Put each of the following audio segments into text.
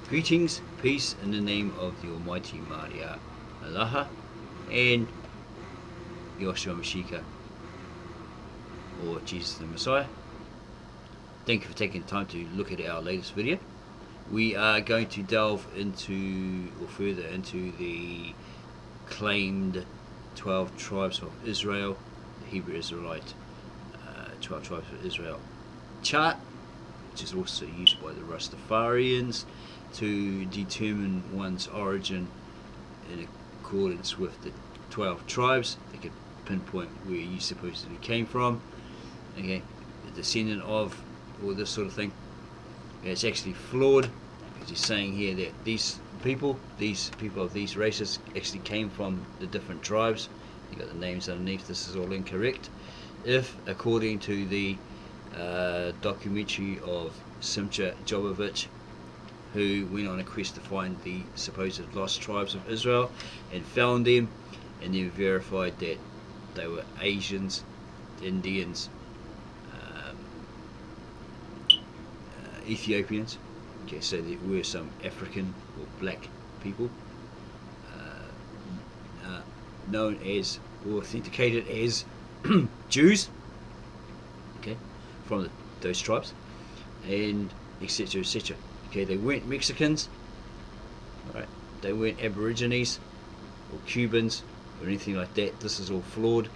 Greetings, peace in the name of the Almighty Maria Allah and Yahshua Mashiach, or Jesus the Messiah. Thank you for taking the time to look at our latest video. We are going to delve into, or further into, the claimed 12 tribes of Israel, the Hebrew Israelite 12 tribes of Israel chart, which is also used by the Rastafarians to determine one's origin in accordance with the 12 tribes. They could pinpoint where you supposedly came from, okay, the descendant of, all this sort of thing. It's actually flawed, because he's saying here that these people of these races actually came from the different tribes. You got the names underneath. This is all incorrect. If, according to the documentary of Simcha Jacobovici, who went on a quest to find the supposed lost tribes of Israel and found them, and then verified that they were Asians, Indians, Ethiopians. Okay, so there were some African or black people known as, or authenticated as, Jews, okay, from those tribes, and etc, etc. Okay, they weren't Mexicans, alright, they weren't Aborigines or Cubans or anything like that. This is all flawed.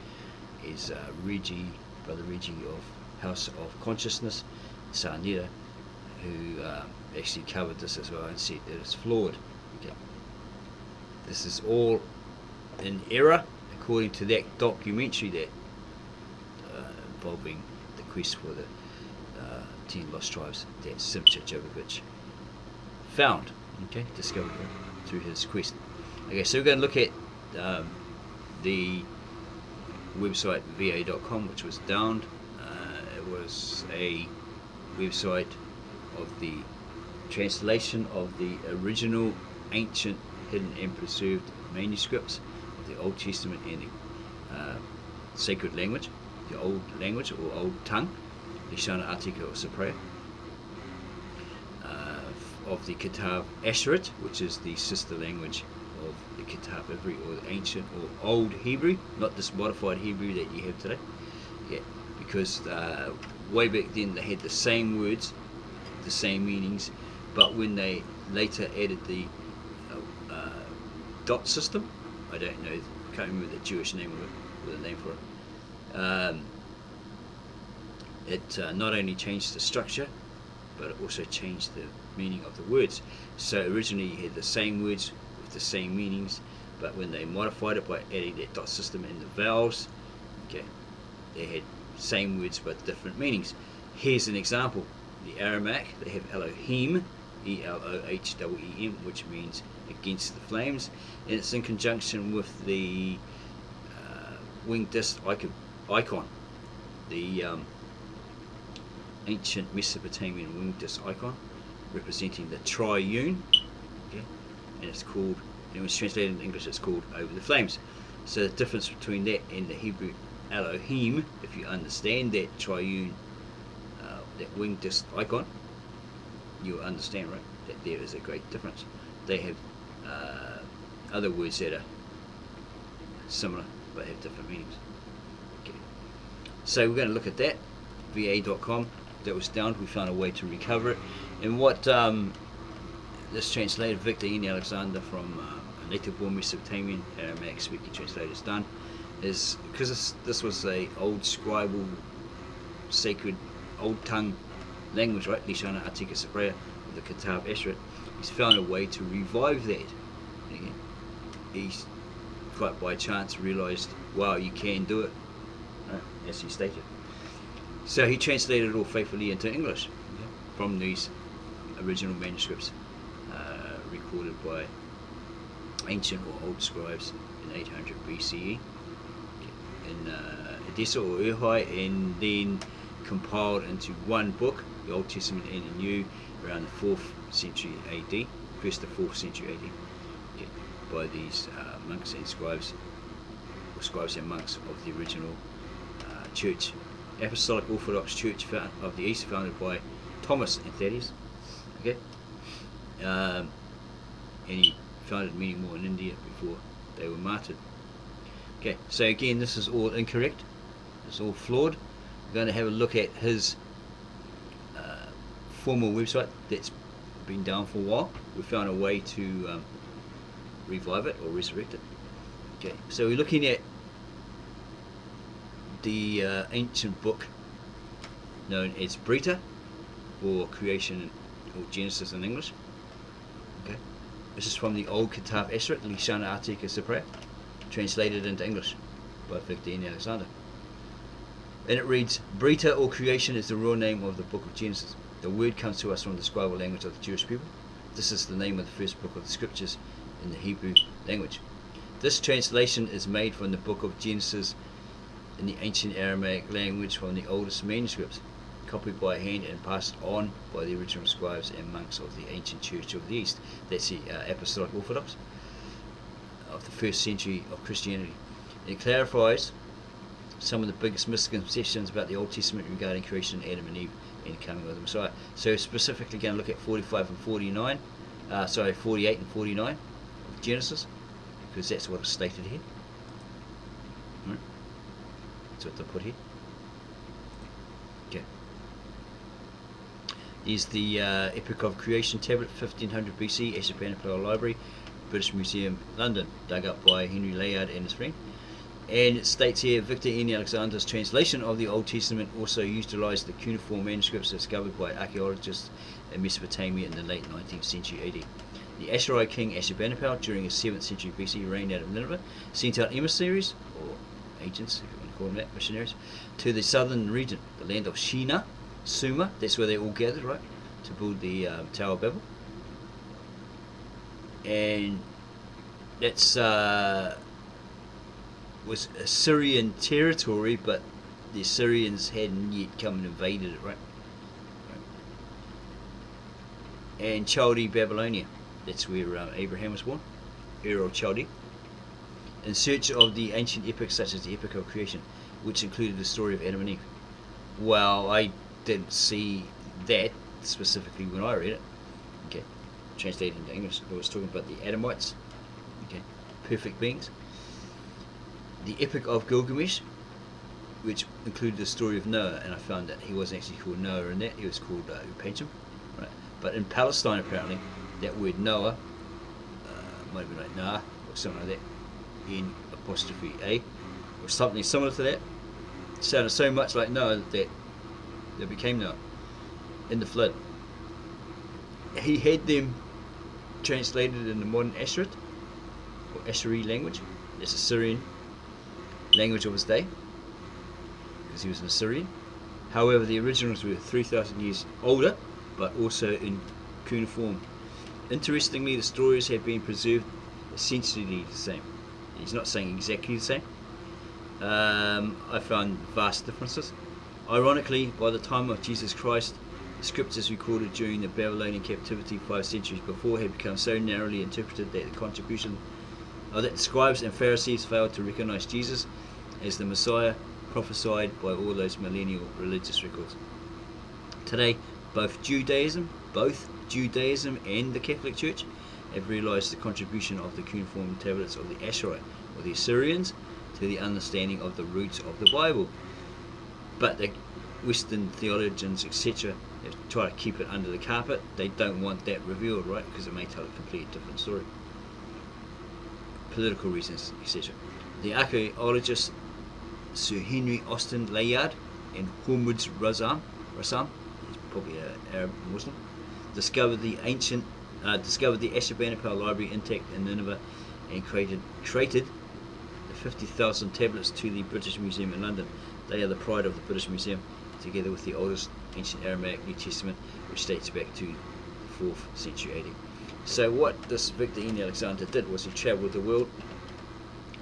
Is Brother Reggie of House of Consciousness, Sarnita, who actually covered this as well and said that it's flawed. Okay, this is all in error according to that documentary that involving the quest for the 10 lost tribes that Simcha Jacobovici found, okay, discovered through his quest. Okay, so we're going to look at the website va.com, which was downed. It was a website of the translation of the original ancient, hidden and preserved manuscripts of the Old Testament and the sacred language, the old language or old tongue, Lishana Atika or Cypriot, of the Kitab Asherit, which is the sister language of the Kitab Ivri, or the ancient or old Hebrew, not this modified Hebrew that you have today. Yeah, because way back then they had the same words, the same meanings, but when they later added the dot system, I don't know, can't remember the Jewish name of it, or the name for it. It not only changed the structure, but it also changed the meaning of the words. So originally you had the same words with the same meanings, but when they modified it by adding that dot system and the vowels, okay, they had same words but different meanings. Here's an example. The Aramaic, they have Elohim, Elohim, which means against the flames, and it's in conjunction with the winged disc icon, the ancient Mesopotamian winged disc icon, representing the triune, okay, and it's called, and it was translated in English, it's called over the flames. So the difference between that and the Hebrew Elohim, if you understand that triune, that winged disc icon, you'll understand, right, that there is a great difference. They have other words that are similar but have different meanings. Okay, so we're going to look at that va.com. that was down. We found a way to recover it, and what this translator Victor N. Alexander from a native born Mesopotamian Aramaic speaking translator has done is, because this was a old scribal sacred old tongue language, right, Lishana Atika Cypriot, the Kitab Asherit, he's found a way to revive that. Okay. He's quite by chance realized, wow, you can do it, right, as he stated. So he translated it all faithfully into English, okay, from these original manuscripts recorded by ancient or old scribes in 800 BCE in Edessa or Urhai, and then compiled into one book, the Old Testament and the New, around the 4th century AD, 1st to 4th century AD, okay, by these monks and scribes, or scribes and monks of the original church, Apostolic Orthodox Church of the East, founded by Thomas and Thaddeus. Okay, and he found it many more in India before they were martyred. Okay, so again, this is all incorrect. It's all flawed. We're going to have a look at his formal website that's been down for a while. We found a way to revive it or resurrect it. Okay, so we're looking at the ancient book known as Brita, or Creation or Genesis in English. Okay, this is from the Old Kitab Esrat, Lishana Atika Sipra, translated into English by Victor N. Alexander. And it reads, Brita or Creation is the real name of the book of Genesis. The word comes to us from the scribal language of the Jewish people. This is the name of the first book of the scriptures in the Hebrew language. This translation is made from the book of Genesis in the ancient Aramaic language from the oldest manuscripts, copied by hand and passed on by the original scribes and monks of the ancient Church of the East. That's the Apostolic Orthodox of the first century of Christianity. It clarifies some of the biggest misconceptions about the Old Testament regarding creation, Adam and Eve, and the coming of the Messiah. So specifically going to look at 48 and 49 of Genesis, because that's what is stated here. Right. That's what they put here. Okay. Here's the Epic of Creation tablet, 1500 BC, Ashurbanipal Library, British Museum, London, dug up by Henry Layard and his friend. And it states here, Victor N. Alexander's translation of the Old Testament also utilized the cuneiform manuscripts discovered by archaeologists in Mesopotamia in the late 19th century AD. The Assyrian king Ashurbanipal, during the 7th century BC, reigned out of Nineveh, sent out emissaries, or agents, if you want to call them that, missionaries, to the southern region, the land of Shinar, Sumer, that's where they all gathered, right, to build the Tower of Babel. And that's was Assyrian territory, but the Assyrians hadn't yet come and invaded it, right? And Chaldee, Babylonia, that's where Abraham was born, Ur of Chaldee, in search of the ancient epics such as the Epic of Creation, which included the story of Adam and Eve. Well, I didn't see that specifically when I read it. Okay, translated into English, I was talking about the Adamites, okay, perfect beings. The Epic of Gilgamesh, which included the story of Noah, and I found that he wasn't actually called Noah in that, he was called Upancham, right? But in Palestine, apparently, that word Noah might have been like Nah, or something like that, N apostrophe A, or something similar to that. It sounded so much like Noah that they became Noah in the flood. He had them translated in the modern Assyrian, or Assyri language. It's Assyrian language of his day, because he was an Assyrian. However, the originals were 3,000 years older, but also in cuneiform. Interestingly, the stories have been preserved essentially the same. He's not saying exactly the same. I found vast differences. Ironically, by the time of Jesus Christ, the scriptures recorded during the Babylonian captivity 5 centuries before had become so narrowly interpreted that the contribution that the scribes and Pharisees failed to recognize Jesus as the Messiah prophesied by all those millennial religious records. Today, both Judaism and the Catholic Church have realized the contribution of the cuneiform tablets of the Assyrians or the Assyrians to the understanding of the roots of the Bible. But the Western theologians, etc., have tried to keep it under the carpet. They don't want that revealed, right? Because it may tell a completely different story. Political reasons, etc. The archaeologists Sir Henry Austin Layard and Hormuz Rassam, he's probably an Arab Muslim, discovered the Ashurbanipal library intact in Nineveh and created the 50,000 tablets to the British Museum in London. They are the pride of the British Museum, together with the oldest ancient Aramaic New Testament, which dates back to the 4th century AD. So what this Victor N. Alexander did was he travelled the world,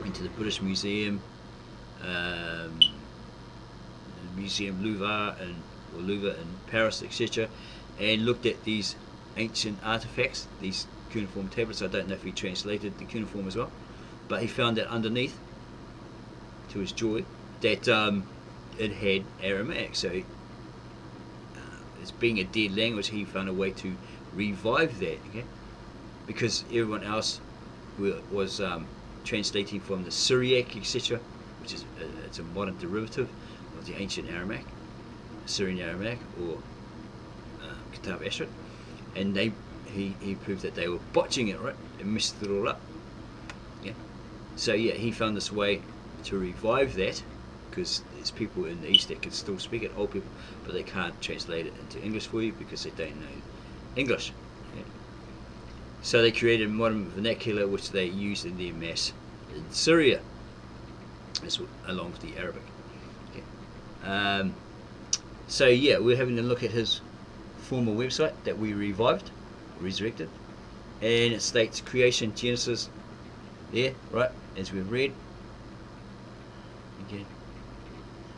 went to the British Museum, Museum Louvre in Paris, etc., and looked at these ancient artifacts, these cuneiform tablets. I don't know if he translated the cuneiform as well, but he found that underneath, to his joy, that it had Aramaic. So as being a dead language, he found a way to revive that, okay? Because everyone else was translating from the Syriac, etc., which is it's a modern derivative of the ancient Aramaic, Syrian Aramaic, or Kitab Ashrat, and he proved that they were botching it, right, and messed it all up. Yeah. So yeah, he found this way to revive that, because there's people in the East that can still speak it, old people, but they can't translate it into English for you because they don't know English. Yeah. So they created a modern vernacular which they used in their mass in Syria, along with the Arabic. Okay. So yeah, we're having a look at his former website that we resurrected, and it states creation, Genesis, there, right, as we've read. Okay.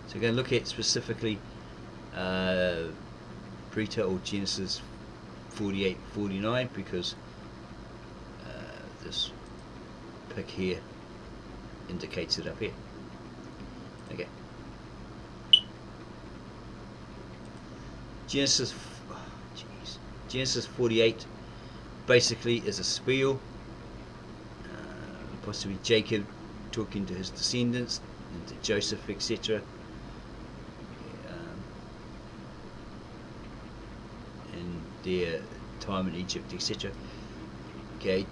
So we're going to look at specifically Preta, or Genesis 48-49, because this pic here indicates it up here. Okay. Genesis 48 basically is a spiel, possibly Jacob talking to his descendants, and to Joseph, etc. And their time in Egypt, etc. Okay,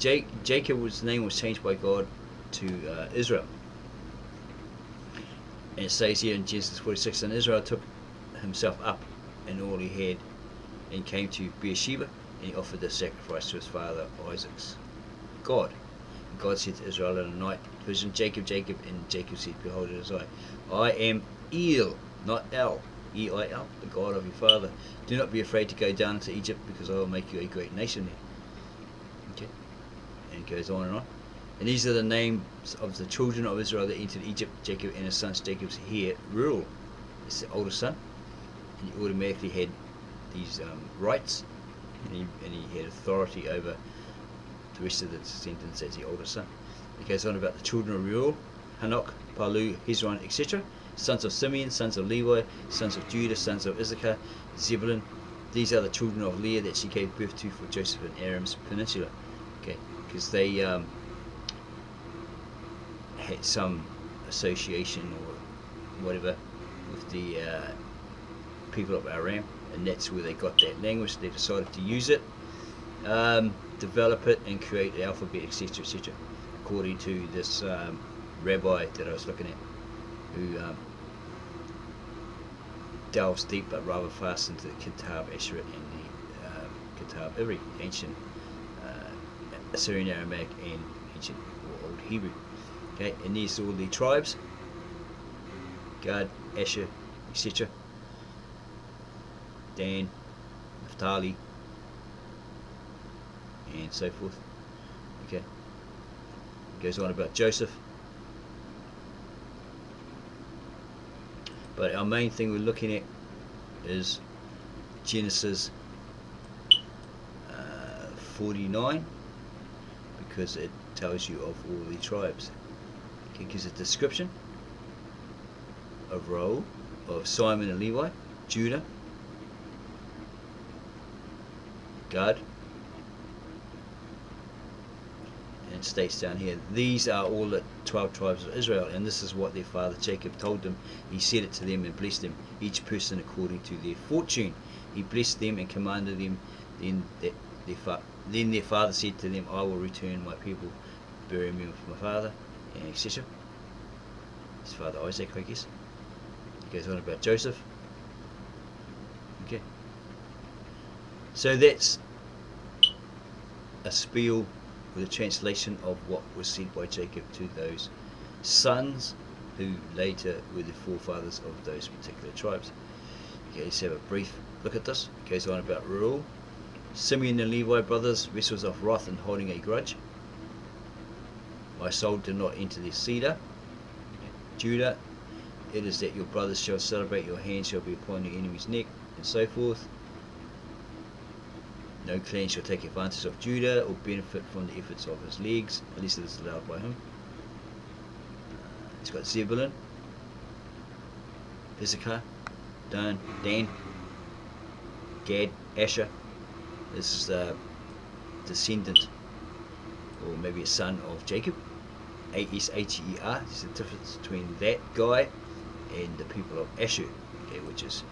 Jacob's name was changed by God to Israel. And it says here in Genesis 46, and Israel took himself up and all he had, and came to Beersheba, and he offered the sacrifice to his father Isaac's God. And God said to Israel in a night vision, Jacob, Jacob, and Jacob said, behold, it is I am El, not El, E-I-L, the God of your father. Do not be afraid to go down to Egypt, because I will make you a great nation there. Okay, and it goes on and on. And these are the names of the children of Israel that entered Egypt, Jacob and his sons. Jacob's here, Reuel, is the oldest son, and he automatically had these rights, and he had authority over the rest of the descendants as the oldest son. It goes on about the children of Reuel, Hanok, Palu, Hezron, etc. Sons of Simeon, sons of Levi, sons of Judah, sons of Issachar, Zebulun. These are the children of Leah that she gave birth to for Joseph in Aram's peninsula. Okay, because they had some association or whatever with the people of Aram, and that's where they got that language. They decided to use it, develop it, and create the alphabet, etc., etc., according to this rabbi that I was looking at, who delves deep but rather fast into the Kitab Ashrat and the Kitab Ivri, ancient Assyrian Aramaic and ancient or Old Hebrew. Okay, and these are all the tribes: Gad, Asher, etc., Dan, Naphtali, and so forth. Okay, it goes on about Joseph. But our main thing we're looking at is Genesis 49, because it tells you of all the tribes. Okay, it gives a description of Reuel, of Simon and Levi, Judah, Gad, and states down here, these are all the 12 tribes of Israel, and this is what their father Jacob told them. He said it to them and blessed them, each person according to their fortune. He blessed them and commanded them. Then their father said to them, I will return my people, bury me with my father, and etc. His father Isaac, I guess. He goes on about Joseph. Okay. So that's a spiel with a translation of what was said by Jacob to those sons who later were the forefathers of those particular tribes. Okay, let's have a brief look at this. It goes on about Reuel. Simeon and Levi, brothers, vessels of wrath and holding a grudge. My soul did not enter their cedar. Judah, it is that your brothers shall celebrate, your hand shall be upon your enemy's neck, and so forth. No clan shall take advantage of Judah or benefit from the efforts of his legs, unless it is allowed by him. It's got Zebulun, Issachar, Dan, Gad, Asher, This is a descendant, or maybe a son of Jacob. Asher. There's a difference between that guy and the people of Asher, okay, which is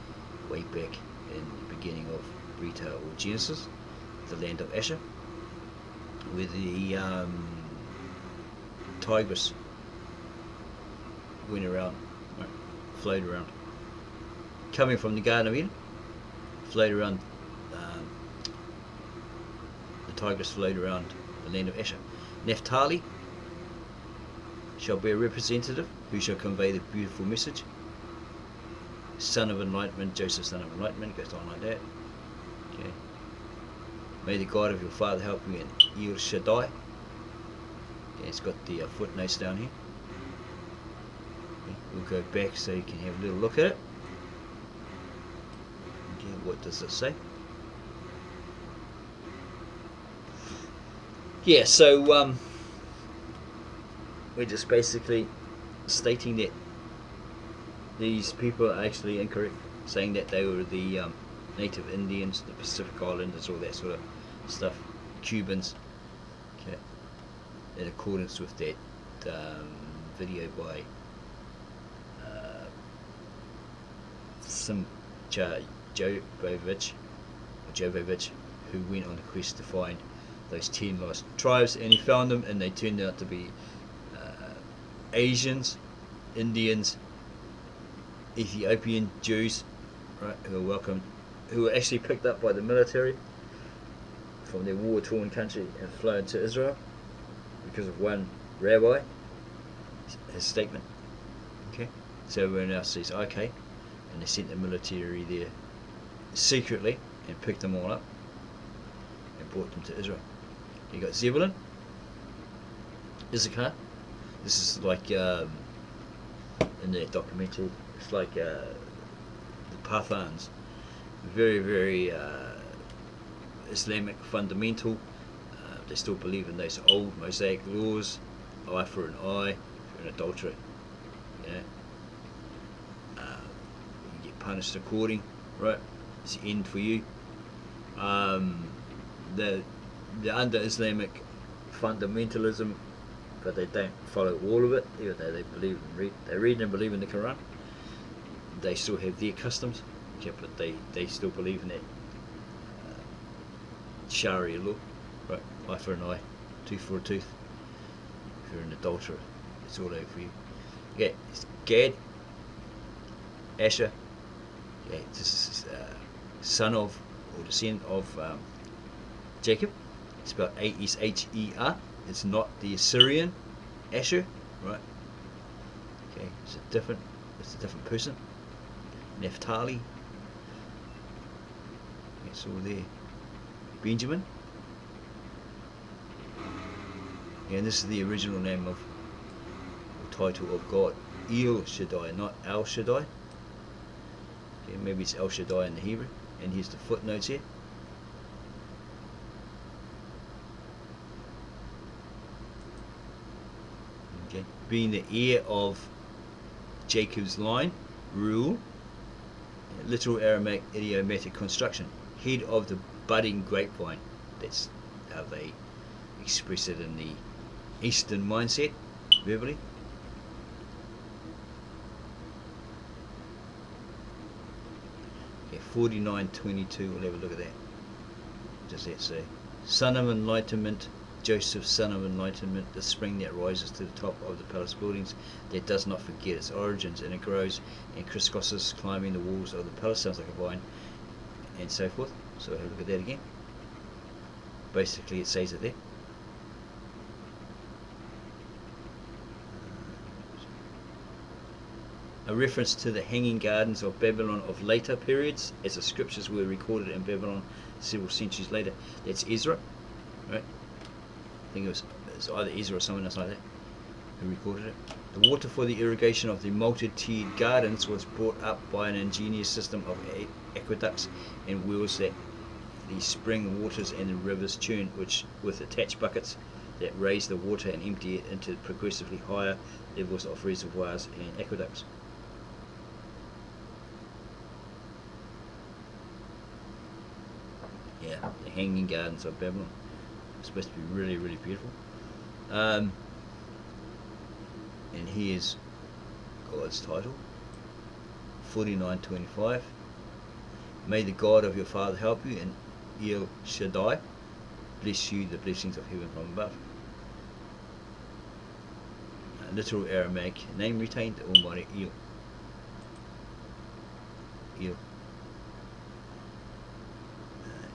way back in the beginning of Brita or Genesis, the land of Asher, where the Tigris went around, right, flowed around, coming from the Garden of Eden, flowed around. The Tigris flowed around the land of Asher. Naphtali shall be a representative who shall convey the beautiful message. Son of enlightenment, Joseph, son of enlightenment, goes on like that. Okay. May the God of your father help you in El Shaddai. Okay, it's got the footnotes down here. Okay, we'll go back so you can have a little look at it. Okay, what does it say? Yeah, so we're just basically stating that these people are actually incorrect, saying that they were the native Indians, the Pacific Islanders, all that sort of stuff, Cubans, okay, in accordance with that video by Simcha Jacobovici, who went on a quest to find those 10 lost tribes, and he found them, and they turned out to be Asians, Indians, Ethiopian Jews, right, who were actually picked up by the military from their war-torn country and flown to Israel because of one rabbi, his statement. Okay, so everyone else says okay, and they sent the military there secretly and picked them all up and brought them to Israel. You got Zebulun, Issachar. This is like in that documentary. It's like the Pathans, very, very Islamic fundamental. They still believe in those old Mosaic laws, eye for an eye, if you're an adulterer, you know, you get punished according, right? It's the end for you. They're under Islamic fundamentalism, but they don't follow all of it, even though they believe and they read and believe in the Quran. They still have their customs, yeah, but they still believe in that Sharia law, right? Eye for an eye, tooth for a tooth. If you're an adulterer, it's all over for you. Yeah, it's Gad, Asher. Yeah, this is son of or descendant of Jacob. It's spelled Asher. It's not the Assyrian Asher, right? Okay, it's a different person. Naphtali, it's all there. Benjamin, and this is the original name of, or title of God, El Shaddai, not Al Shaddai. Okay, maybe it's El Shaddai in the Hebrew, and here's the footnotes here. Okay, being the heir of Jacob's line, rule, literal Aramaic idiomatic construction, head of the budding grapevine. That's how they express it in the Eastern mindset, verbally. Okay, 49:22. We'll have a look at that. What does that say? Son of enlightenment, Joseph, son of enlightenment, the spring that rises to the top of the palace buildings, that does not forget its origins, and it grows and crisscrosses, climbing the walls of the palace. Sounds like a vine, and so forth. So have a look at that again. Basically, it says it there. A reference to the hanging gardens of Babylon of later periods, as the scriptures were recorded in Babylon several centuries later. That's Ezra, right? I think it's either Ezra or someone else like that who recorded it. The water for the irrigation of the multi-tiered gardens was brought up by an ingenious system of aqueducts and wells that the spring waters and the rivers churn, which with attached buckets that raise the water and empty it into progressively higher levels of reservoirs and aqueducts. Yeah, the Hanging Gardens of Babylon. It's supposed to be really, really beautiful. And here's God's title, 49:25. May the God of your father help you, and El Shaddai bless you the blessings of heaven from above. A literal Aramaic name retained, the Almighty El.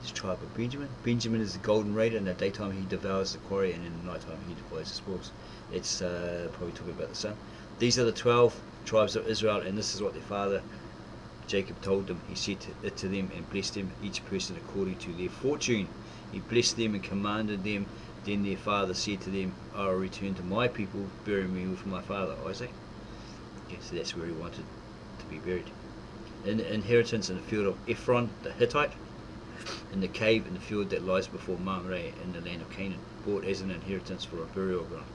It's the tribe of Benjamin. Benjamin is the golden raider. In the daytime he devours the quarry, and in the nighttime he divides the spoils. It's probably talking about the sun. These are the 12 tribes of Israel, and this is what their father Jacob told them. He said it to them and blessed them, each person according to their fortune. He blessed them and commanded them. Then their father said to them, I will return to my people, bury me with my father Isaac. Okay, so that's where he wanted to be buried. In the inheritance in the field of Ephron the Hittite, in the cave in the field that lies before Mamre in the land of Canaan, bought as an inheritance for a burial ground.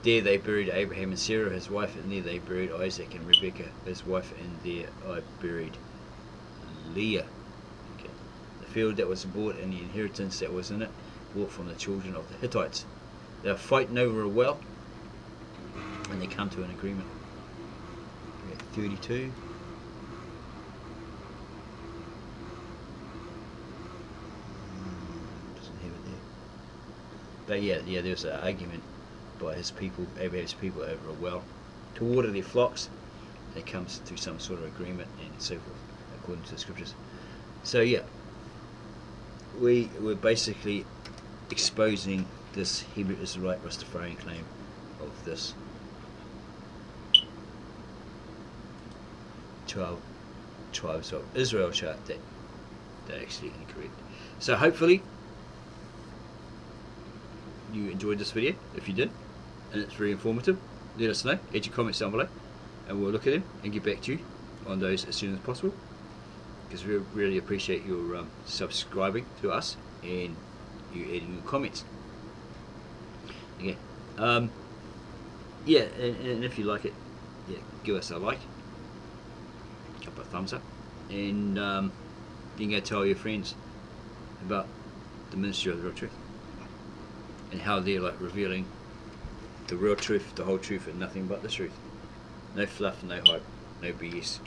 There they buried Abraham and Sarah his wife, and there they buried Isaac and Rebekah his wife, and there I buried Leah. Okay. The field that was bought and the inheritance that was in it, bought from the children of the Hittites. They are fighting over a well, and they come to an agreement. 32. Doesn't have it there. But yeah, there's an argument by his people, Abraham's people, over a well to water their flocks. They come to some sort of agreement and so forth, according to the scriptures. So yeah, we're basically exposing this Hebrew Israelite Rastafarian claim of this 12 tribes of Israel chart that they're actually incorrect. So hopefully you enjoyed this video. If you did, and it's very informative, let us know, add your comments down below, and we'll look at them and get back to you on those as soon as possible, because we really appreciate your subscribing to us and you adding your comments. Okay, yeah, and if you like it, yeah, give us a like, a couple of thumbs up, and you can go tell your friends about the ministry of the real truth and how they're like revealing the real truth, the whole truth, and nothing but the truth. No fluff, no hype, no BS.